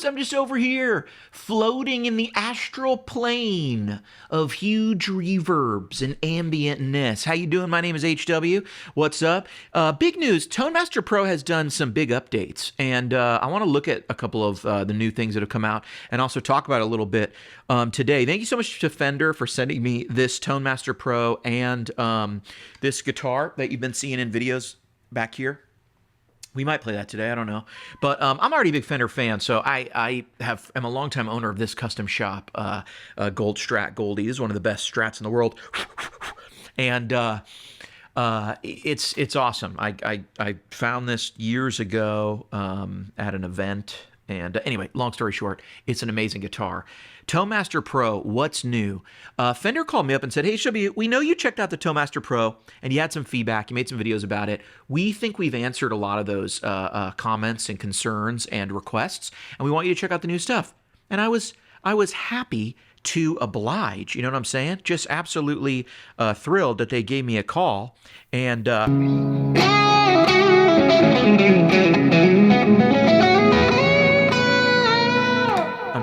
I'm just over here floating in the astral plane of huge reverbs and ambientness. How you doing? My name is HW. What's up? Big news. Tone Master Pro has done some big updates, and I want to look at a couple of the new things that have come out and also talk about it a little bit today. Thank you so much to Fender for sending me this Tone Master Pro and this guitar that you've been seeing in videos back here. We might play that today. I don't know. But I'm already a big Fender fan, so I'm a longtime owner of this custom shop, Gold Strat Goldie. This is one of the best Strats in the world. And it's awesome. I found this years ago at an event. And anyway, long story short, it's an amazing guitar. Tone Master Pro, what's new? Fender called me up and said, hey, HW, we know you checked out the Tone Master Pro and you had some feedback. You made some videos about it. We think we've answered a lot of those comments and concerns and requests, and we want you to check out the new stuff. And I was happy to oblige. You know what I'm saying? Just absolutely thrilled that they gave me a call. And I'm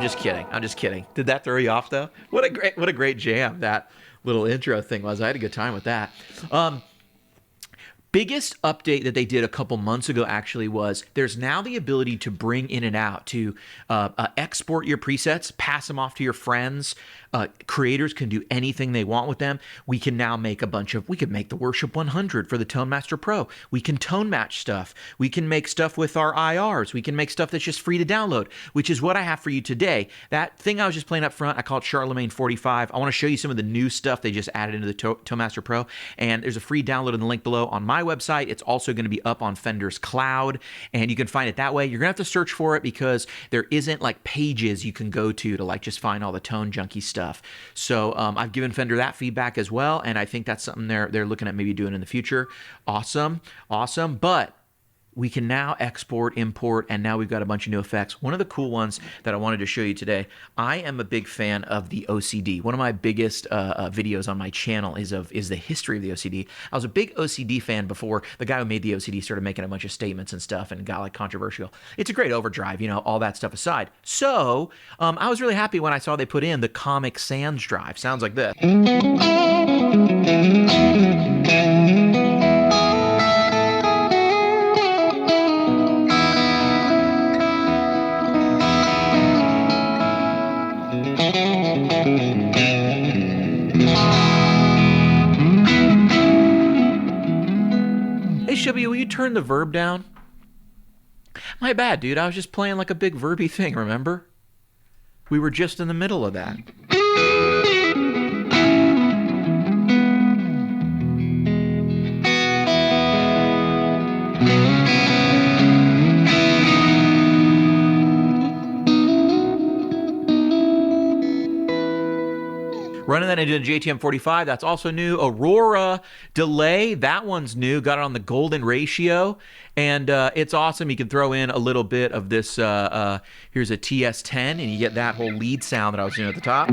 just kidding. I'm just kidding. Did that throw you off though? What a great jam that little intro thing was. I had a good time with that. Biggest update that they did a couple months ago actually was there's now the ability to bring in and out, to export your presets, pass them off to your friends. Creators can do anything they want with them. We can now make we could make the Worship 100 for the Tone Master Pro. We can tone match stuff. We can make stuff with our IRs. We can make stuff that's just free to download, which is what I have for you today. That thing I was just playing up front, I call it Charlemagne 45. I want to show you some of the new stuff they just added into the Tone Master Pro, and there's a free download in the link below on my website. It's also going to be up on Fender's cloud, and you can find it that way. You're going to have to search for it because there isn't like pages you can go to like just find all the Tone Junkie stuff. So I've given Fender that feedback as well, and I think that's something they're looking at maybe doing in the future. Awesome. But we can now export, import, and now we've got a bunch of new effects. One of the cool ones that I wanted to show you today, I am a big fan of the OCD. One of my biggest videos on my channel is the history of the OCD. I was a big OCD fan before the guy who made the OCD started making a bunch of statements and stuff and got like controversial. It's a great overdrive, you know, all that stuff aside. So I was really happy when I saw they put in the Comic Sans drive. Sounds like this. HW, will you turn the verb down? My bad, dude. I was just playing like a big verby thing, remember? We were just in the middle of that. Running that into the JTM 45, that's also new. Aurora delay, that one's new. Got it on the golden ratio, and it's awesome. You can throw in a little bit of this. Here's a TS10, and you get that whole lead sound that I was doing at the top.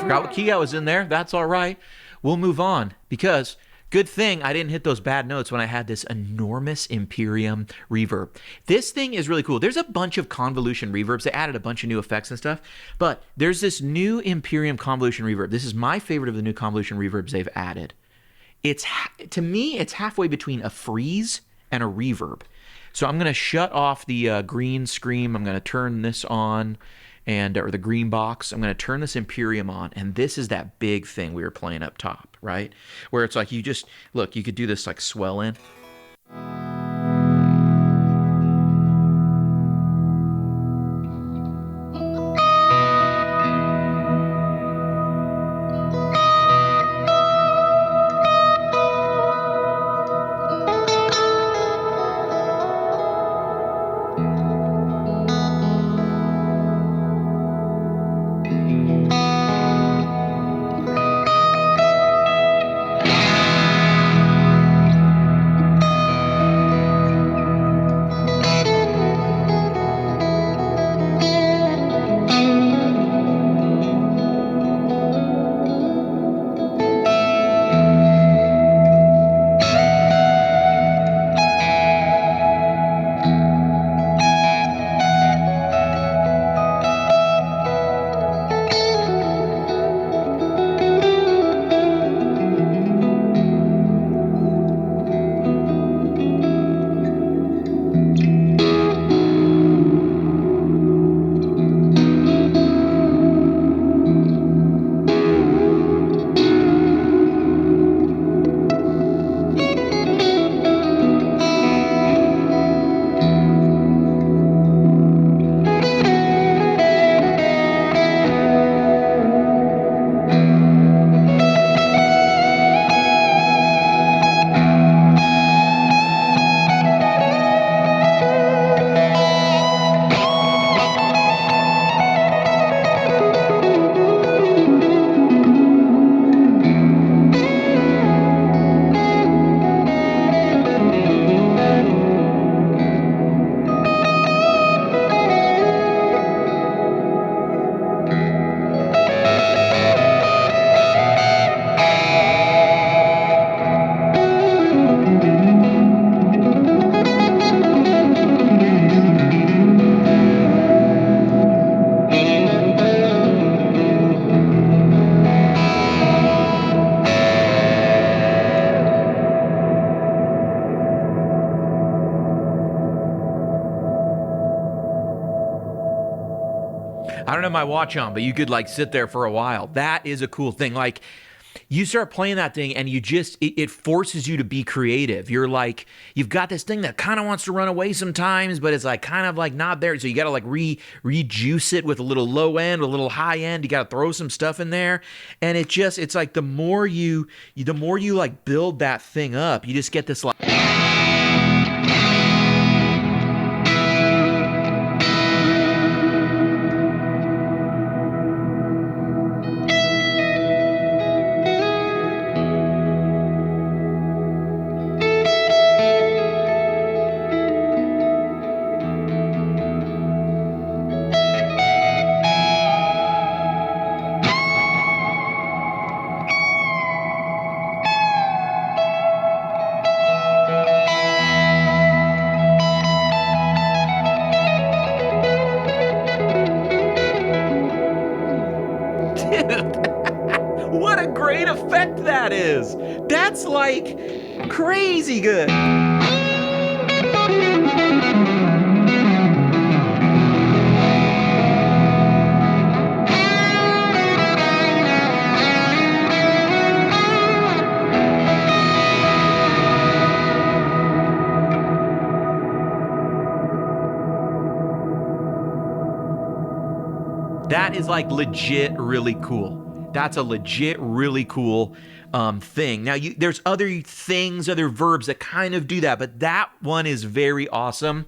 Forgot what key I was in there. That's all right. We'll move on because good thing I didn't hit those bad notes when I had this enormous Imperium reverb. This thing is really cool. There's a bunch of convolution reverbs. They added a bunch of new effects and stuff, but there's this new Imperium convolution reverb. This is my favorite of the new convolution reverbs they've added. To me, it's halfway between a freeze and a reverb. So I'm going to shut off the green scream. I'm going to turn this on. Or the green box. I'm going to turn this Imperium on, and this is that big thing we were playing up top, right? Where it's like you just, look, you could do this like swell in. I don't have my watch on, but you could like sit there for a while. That is a cool thing. Like you start playing that thing and you just, it forces you to be creative. You're like, you've got this thing that kind of wants to run away sometimes, but it's like kind of like not there. So you got to like rejuice it with a little low end, a little high end. You got to throw some stuff in there. And it's like the more you like build that thing up, you just get this like, what a great effect that is. That's like crazy good. That is like legit really cool. That's a legit really cool thing. Now, there's other things, other verbs that kind of do that, but that one is very awesome.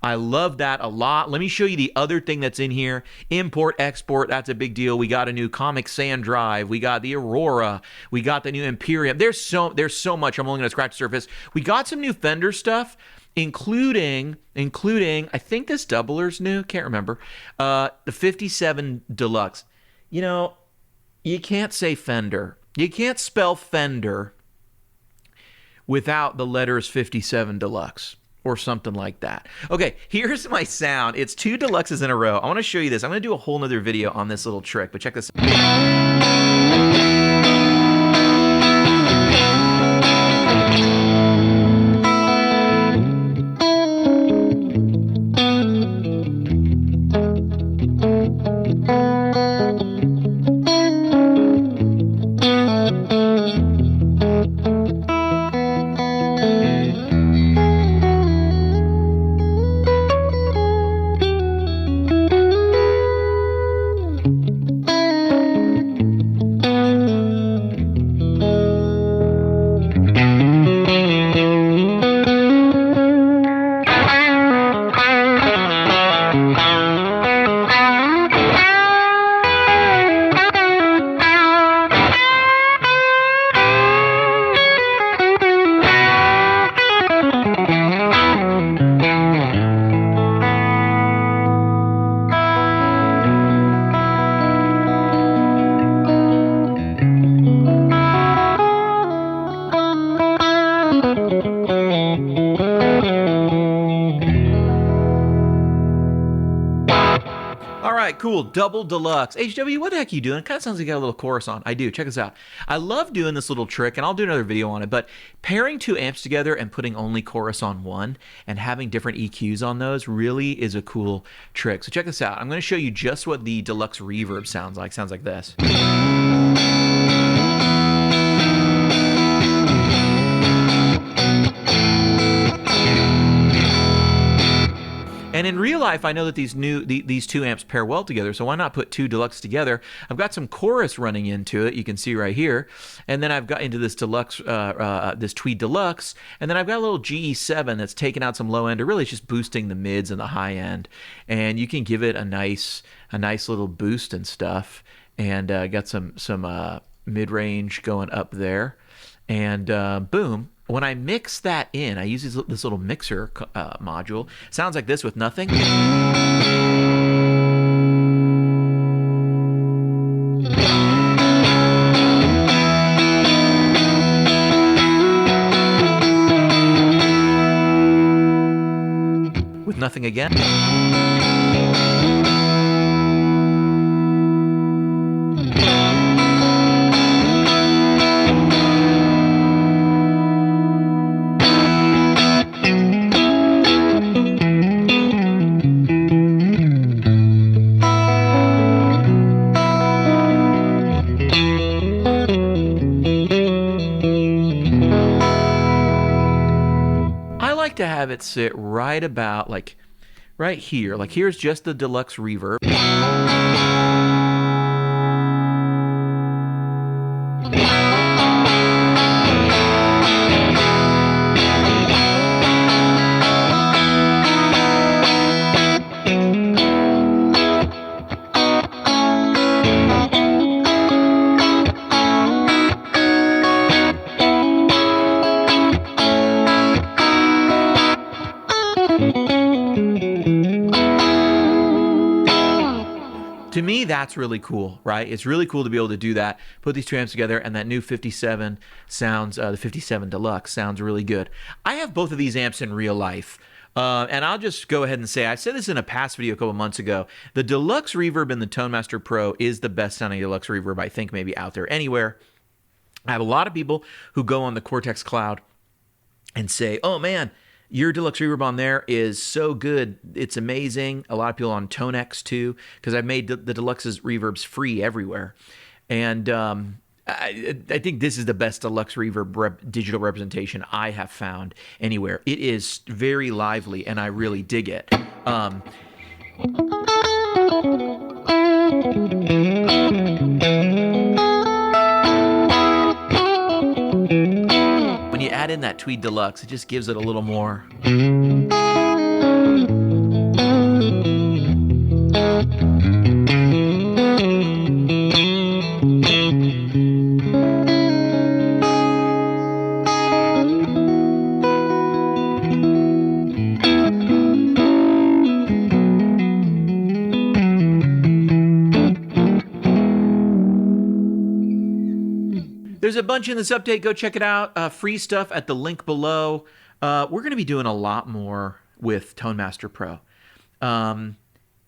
I love that a lot. Let me show you the other thing that's in here. Import, export, that's a big deal. We got a new Comic Sans drive. We got the Aurora. We got the new Imperium. There's so much. I'm only going to scratch the surface. We got some new Fender stuff, including I think this doubler's new. Can't remember. The 57 Deluxe. You know, you can't say Fender. You can't spell Fender without the letters 57 Deluxe or something like that. Okay, here's my sound. It's 2 Deluxes in a row. I want to show you this. I'm going to do a whole nother video on this little trick, but check this out. right, cool. Double deluxe. HW, what the heck are you doing? It kind of sounds like you got a little chorus on. I do. Check this out. I love doing this little trick, and I'll do another video on it, but pairing two amps together and putting only chorus on one and having different EQs on those really is a cool trick. So check this out. I'm going to show you just what the deluxe reverb sounds like. Sounds like this. And in real life, I know that these two amps pair well together, so why not put two deluxe together? I've got some chorus running into it, you can see right here, and then I've got into this deluxe, this Tweed Deluxe, and then I've got a little GE7 that's taking out some low end, or really it's just boosting the mids and the high end, and you can give it a nice little boost and stuff, and got some mid range going up there, and boom. When I mix that in, I use this little mixer module. Sounds like this with nothing. With nothing again. To have it sit right about like right here. Like here's just the deluxe reverb. To me, that's really cool, right? It's really cool to be able to do that, put these two amps together, and that new 57 sounds, the 57 Deluxe sounds really good. I have both of these amps in real life, and I'll just go ahead and say, I said this in a past video a couple months ago, the Deluxe Reverb in the ToneMaster Pro is the best sounding Deluxe Reverb, I think, maybe out there anywhere. I have a lot of people who go on the Cortex Cloud and say, oh man, your deluxe reverb on there is so good. It's amazing. A lot of people on ToneX too, because I've made the deluxe's reverbs free everywhere. And I think this is the best deluxe reverb digital representation I have found anywhere. It is very lively, and I really dig it. in that tweed deluxe. It just gives it a little more. There's a bunch in this update. Go check it out. Free stuff at the link below. We're going to be doing a lot more with ToneMaster Pro.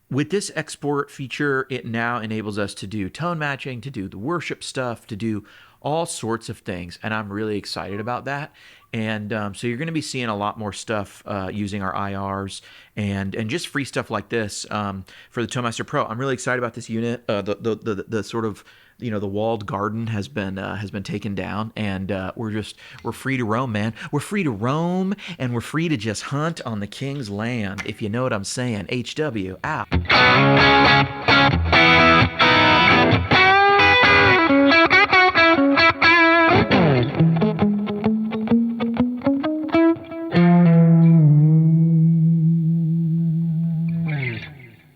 With this export feature, it now enables us to do tone matching, to do the worship stuff, to do all sorts of things. And I'm really excited about that. And so you're going to be seeing a lot more stuff using our IRs and just free stuff like this for the ToneMaster Pro. I'm really excited about this unit. The sort of, you know, the walled garden has been taken down, and we're free to roam, man. We're free to roam, and we're free to just hunt on the king's land, if you know what I'm saying. HW out.